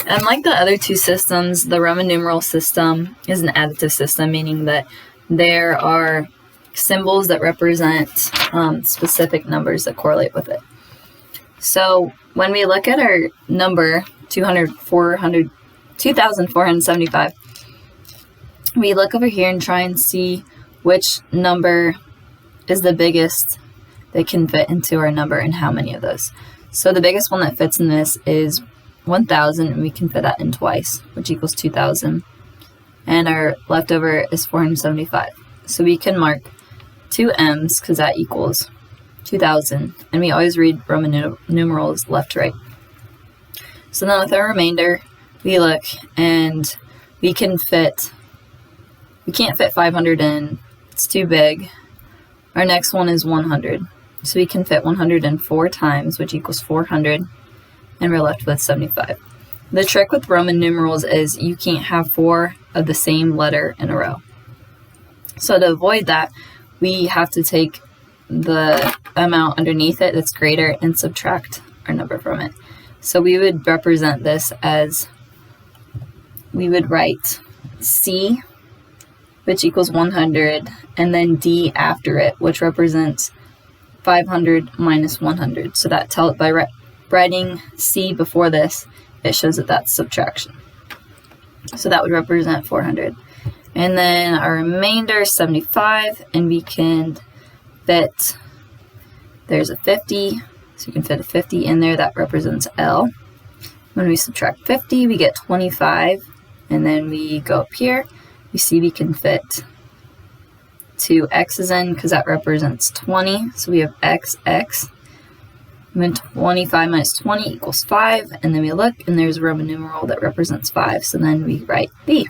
Unlike the other two systems, the Roman numeral system is an additive system, meaning that there are symbols that represent specific numbers that correlate with it. So when we look at our number 2,475, we look over here and try and see which number is the biggest that can fit into our number and how many of those. So the biggest one that fits in this is 1,000, and we can fit that in twice, which equals 2,000. And our leftover is 475. So we can mark 2 M's because that equals 2,000. And we always read Roman numerals left to right. So then with our remainder, we look and we can't fit 500 in. It's too big. Our next one is 100. So we can fit 104 times, which equals 400. And we're left with 75. The trick with Roman numerals is you can't have 4 of the same letter in a row. So to avoid that, we have to take the amount underneath it that's greater and subtract our number from it. So we would represent this as, we would write C, which equals 100, and then D after it, which represents 500 minus 100. So that by writing C before this, it shows that that's subtraction. So that would represent 400. And then our remainder is 75, and we can fit, there's a 50, so you can fit a 50 in there, that represents L. When we subtract 50, we get 25, and then we go up here, you see we can fit 2 X's in because that represents 20, so we have X. And then 25 minus 20 equals 5, and then we look, and there's a Roman numeral that represents 5, so then we write B.